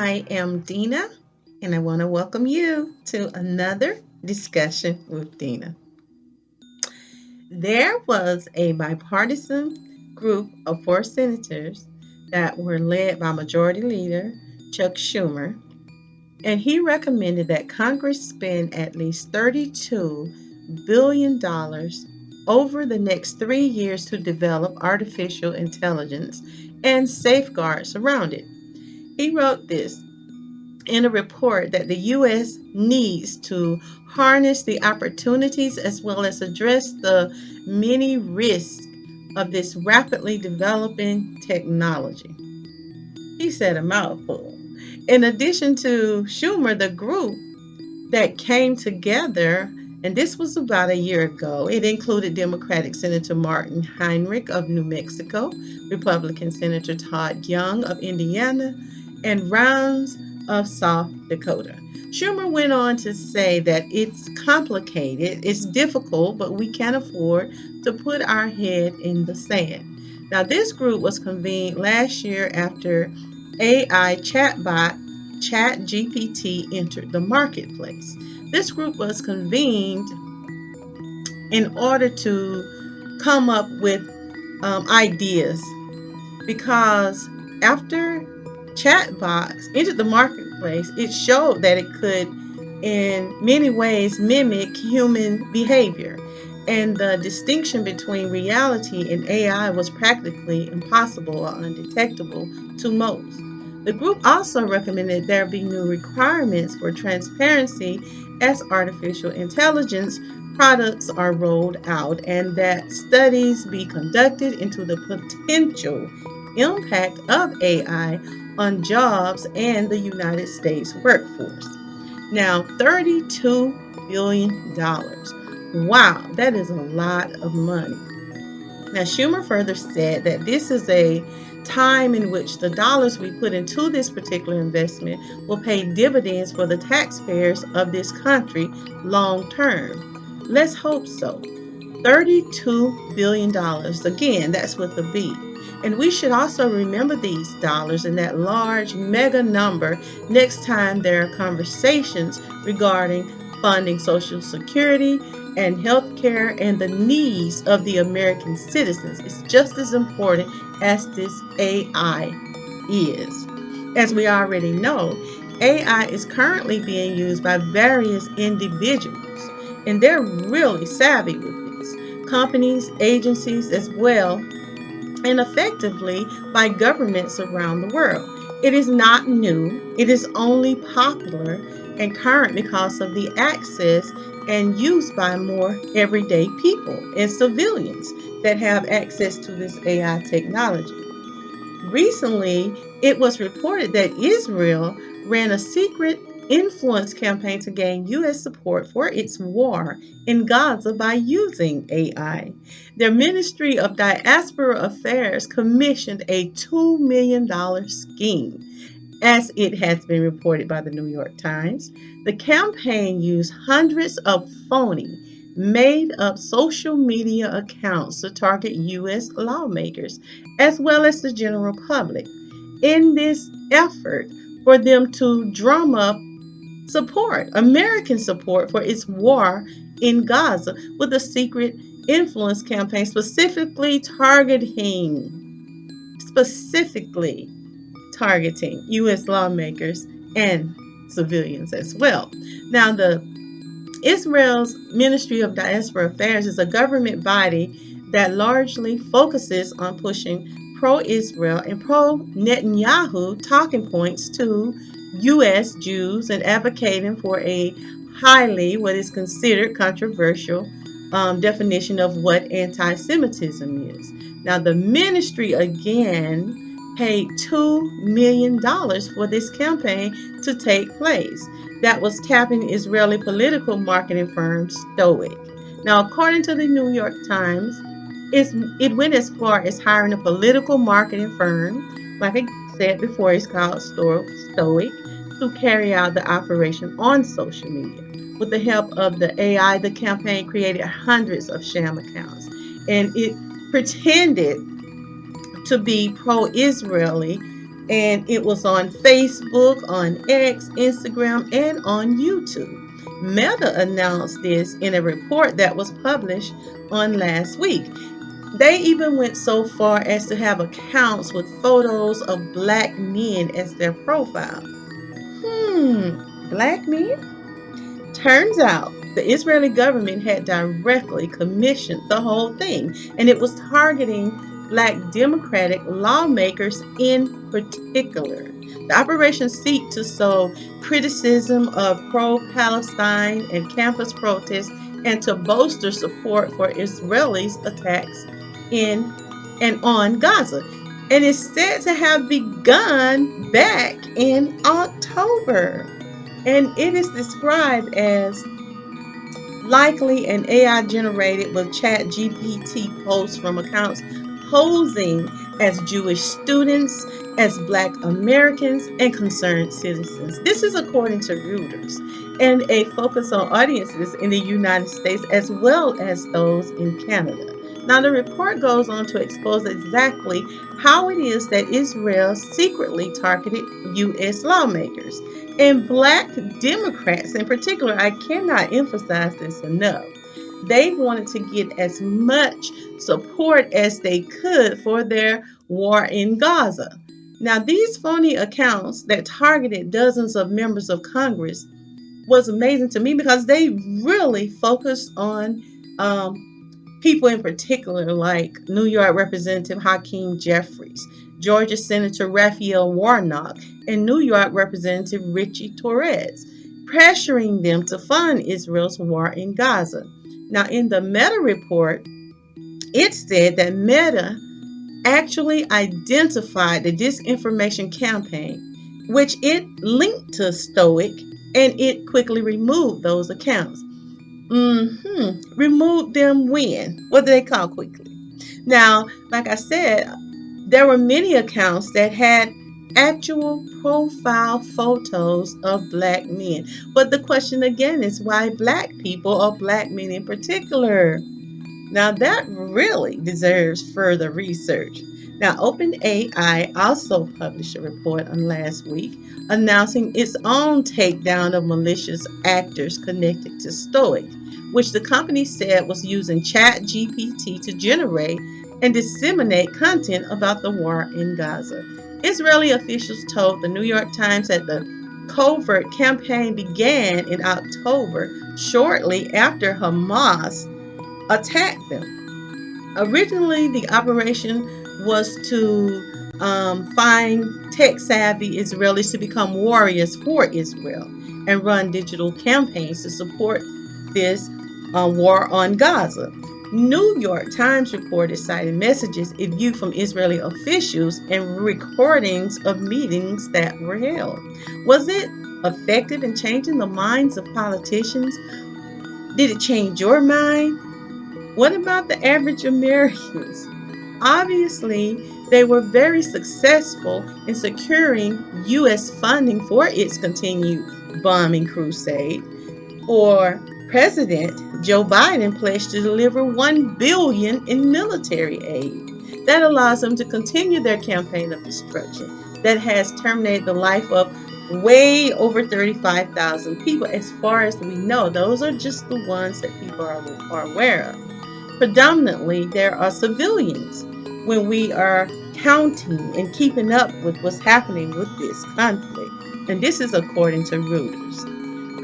I am Dena, and I want to welcome you to another discussion with Dena. There was a bipartisan group of four senators that were led by Majority Leader Chuck Schumer, and he recommended that Congress spend at least $32 billion over the next 3 years to develop artificial intelligence and safeguards around it. He wrote this in a report that the U.S. needs to harness the opportunities as well as address the many risks of this rapidly developing technology. He said a mouthful. In addition to Schumer, the group that came together, and this was about a year ago, it included Democratic Senator Martin Heinrich of New Mexico, Republican Senator Todd Young of Indiana, and Rounds of South Dakota. Schumer went on to say that it's complicated, it's difficult, but we can't afford to put our head in the sand. Now, this group was convened last year after AI chatbot ChatGPT entered the marketplace. This group was convened in order to come up with ideas because after chatbots entered the marketplace, it showed that it could, in many ways, mimic human behavior. And the distinction between reality and AI was practically impossible or undetectable to most. The group also recommended there be new requirements for transparency as artificial intelligence products are rolled out and that studies be conducted into the potential impact of AI on jobs and the United States workforce. Now, $32 billion. Wow, that is a lot of money. Now, Schumer further said that this is a time in which the dollars we put into this particular investment will pay dividends for the taxpayers of this country long term. Let's hope so. $32 billion. Again, that's with a B. And we should also remember these dollars and that large mega number next time there are conversations regarding funding Social Security and health care and the needs of the American citizens. It's just as important as this AI is. As we already know, AI is currently being used by various individuals, and they're really savvy with this. Companies, agencies as well, and effectively by governments around the world. It is not new, it is only popular and current because of the access and use by more everyday people and civilians that have access to this AI technology. Recently, it was reported that Israel ran a secret influence campaign to gain U.S. support for its war in Gaza by using AI. Their Ministry of Diaspora Affairs commissioned a $2 million scheme. As it has been reported by the New York Times, the campaign used hundreds of phony, made up social media accounts to target U.S. lawmakers as well as the general public in this effort for them to drum up support, American support for its war in Gaza with a secret influence campaign specifically targeting U.S. lawmakers and civilians as well. Now, the Israel's Ministry of Diaspora Affairs is a government body that largely focuses on pushing pro-Israel and pro-Netanyahu talking points to U.S. Jews and advocating for a highly, what is considered controversial definition of what anti-Semitism is. Now, the ministry again paid $2 million for this campaign to take place. That was tapping Israeli political marketing firm Stoic. Now, according to the New York Times, it went as far as hiring a political marketing firm, like I said before, it's called Stoic, to carry out the operation on social media. With the help of the AI, the campaign created hundreds of sham accounts, and it pretended to be pro-Israeli And it was on Facebook, on X, Instagram, and on YouTube. Meta announced this in a report that was published on last week. They even went so far as to have accounts with photos of black men as their profile. Black men? Turns out the Israeli government had directly commissioned the whole thing, and it was targeting black Democratic lawmakers in particular. The operation seeked to sow criticism of pro-Palestine and campus protests and to bolster support for Israelis' attacks in and on Gaza. And is said to have begun back in October. And it is described as likely an AI generated with chat GPT posts from accounts posing as Jewish students, as Black Americans, and concerned citizens. This is according to Reuters, and a focus on audiences in the United States as well as those in Canada. Now, the report goes on to expose exactly how it is that Israel secretly targeted U.S. lawmakers and Black Democrats in particular. I cannot emphasize this enough. They wanted to get as much support as they could for their war in Gaza. Now, these phony accounts that targeted dozens of members of Congress was amazing to me because they really focused on people in particular, like New York Representative Hakeem Jeffries, Georgia Senator Raphael Warnock, and New York Representative Richie Torres, pressuring them to fund Israel's war in Gaza. Now, in the Meta report, it said that Meta actually identified the disinformation campaign, which it linked to Stoic, and it quickly removed those accounts. Removed them when? What do they call quickly? Now, like I said, there were many accounts that had actual profile photos of black men. But the question again is why black people or black men in particular? Now, that really deserves further research. Now, OpenAI also published a report on last week announcing its own takedown of malicious actors connected to Stoic, which the company said was using ChatGPT to generate and disseminate content about the war in Gaza. Israeli officials told the New York Times that the covert campaign began in October, shortly after Hamas attacked them. Originally, the operation was to find tech-savvy Israelis to become warriors for Israel and run digital campaigns to support this war on Gaza. New York Times reported citing messages it viewed from Israeli officials and recordings of meetings that were held. Was it effective in changing the minds of politicians? Did it change your mind? What about the average Americans? Obviously, they were very successful in securing U.S. funding for its continued bombing crusade. For President Joe Biden pledged to deliver $1 billion in military aid. That allows them to continue their campaign of destruction that has terminated the life of way over 35,000 people. As far as we know, those are just the ones that people are aware of. Predominantly, there are civilians when we are counting and keeping up with what's happening with this conflict. And this is according to Reuters.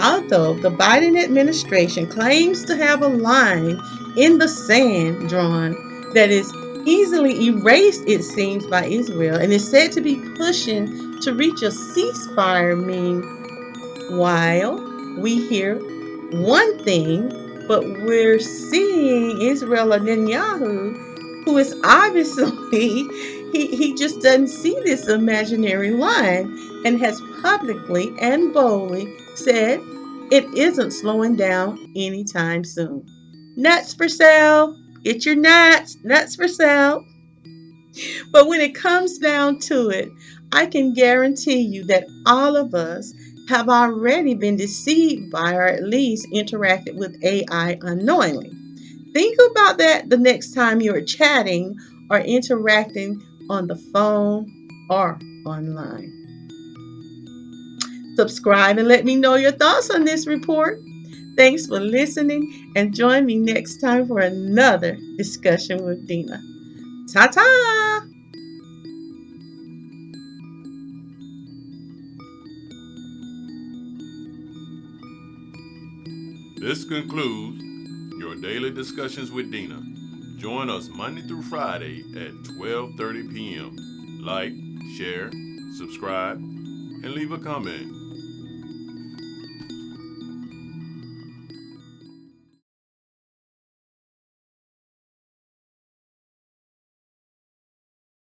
Although the Biden administration claims to have a line in the sand drawn that is easily erased, it seems, by Israel, and is said to be pushing to reach a ceasefire, meanwhile, we hear one thing, but we're seeing Israel Netanyahu, who is obviously, he just doesn't see this imaginary line and has publicly and boldly said it isn't slowing down anytime soon. Nuts for sale. Get your nuts for sale. But when it comes down to it, I can guarantee you that all of us have already been deceived by or at least interacted with AI unknowingly. Think about that the next time you're chatting or interacting on the phone are online. Subscribe and let me know your thoughts on this report. Thanks for listening and join me next time for another discussion with Dena. Ta-ta! This concludes your daily discussions with Dena. Join us Monday through Friday at 12:30 p.m. Like, share, subscribe, and leave a comment.